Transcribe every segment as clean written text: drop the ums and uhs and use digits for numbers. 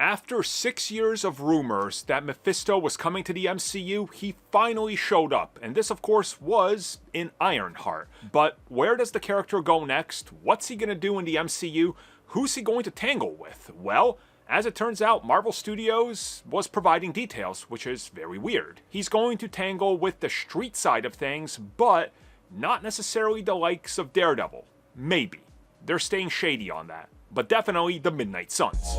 After 6 years of rumors that Mephisto was coming to the MCU, he finally showed up, and this of course was in Ironheart. But where does the character go next? What's he gonna do in the MCU? Who's he going to tangle with? Well, as it turns out, Marvel Studios was providing details, which is very weird. He's going to tangle with the street side of things, but not necessarily the likes of Daredevil. Maybe. They're staying shady on that. But definitely the Midnight Suns.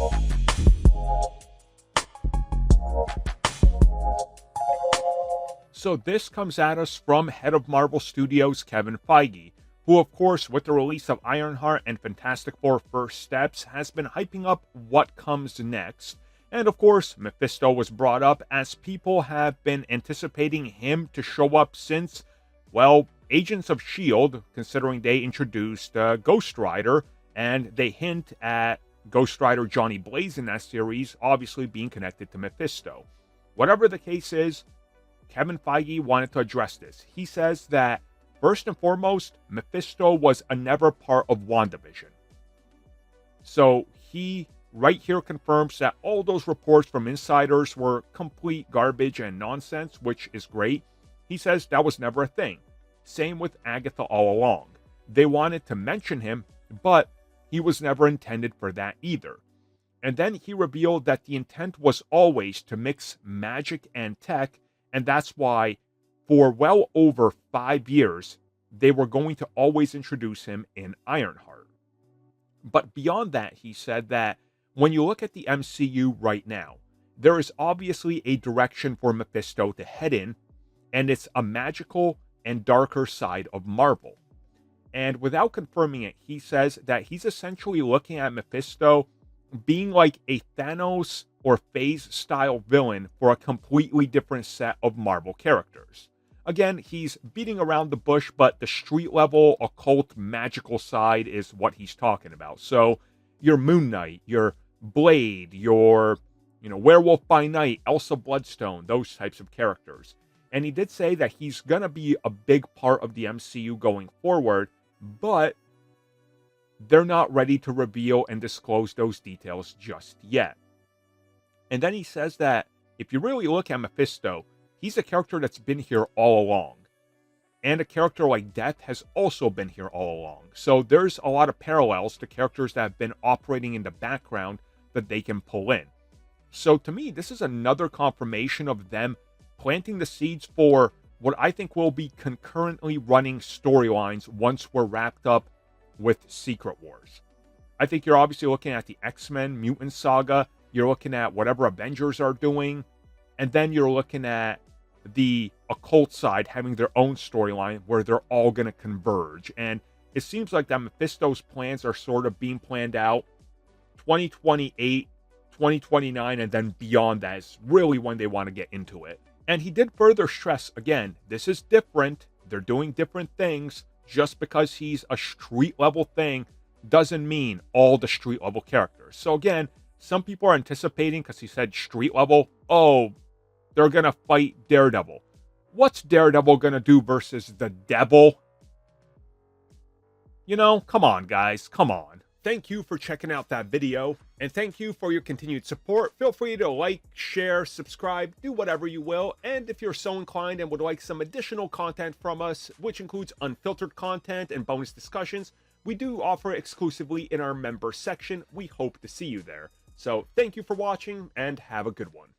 So this comes at us from head of Marvel Studios Kevin Feige, who of course with the release of Ironheart and Fantastic Four First Steps has been hyping up what comes next. And of course Mephisto was brought up as people have been anticipating him to show up since, well, Agents of S.H.I.E.L.D., considering they introduced Ghost Rider, and they hint at Ghost Rider Johnny Blaze in that series obviously being connected to Mephisto. Whatever the case is, Kevin Feige wanted to address this. He says that, first and foremost, Mephisto was a never part of WandaVision. So he right here confirms that all those reports from insiders were complete garbage and nonsense, which is great. He says that was never a thing. Same with Agatha all along. They wanted to mention him, but he was never intended for that either. And then he revealed that the intent was always to mix magic and tech, and that's why, for well over 5 years, they were going to always introduce him in Ironheart. But beyond that, he said that when you look at the MCU right now, there is obviously a direction for Mephisto to head in, and it's a magical and darker side of Marvel. And without confirming it, he says that he's essentially looking at Mephisto being like a Thanos or Phase style villain for a completely different set of Marvel characters. Again, he's beating around the bush, but the street level, occult, magical side is what he's talking about. So your Moon Knight, your Blade, your Werewolf by Night, Elsa Bloodstone, those types of characters. And he did say that he's going to be a big part of the MCU going forward, but they're not ready to reveal and disclose those details just yet. And then he says that if you really look at Mephisto, he's a character that's been here all along. And a character like Death has also been here all along. So there's a lot of parallels to characters that have been operating in the background that they can pull in. So to me, this is another confirmation of them planting the seeds for what I think will be concurrently running storylines once we're wrapped up with Secret Wars. I think you're obviously looking at the X-Men Mutant Saga, you're looking at whatever Avengers are doing, and then you're looking at the occult side having their own storyline where they're all going to converge. And it seems like that Mephisto's plans are sort of being planned out 2028, 2029, and then beyond that is really when they want to get into it. And he did further stress, again, this is different. They're doing different things. Just because he's a street level thing doesn't mean all the street level characters. So again, some people are anticipating, because he said street level, oh, they're going to fight Daredevil. What's Daredevil going to do versus the devil? Come on, guys, come on. Thank you for checking out that video, and thank you for your continued support. Feel free to like, share, subscribe, do whatever you will, and if you're so inclined and would like some additional content from us, which includes unfiltered content and bonus discussions, we do offer exclusively in our member section. We hope to see you there. So thank you for watching, and have a good one.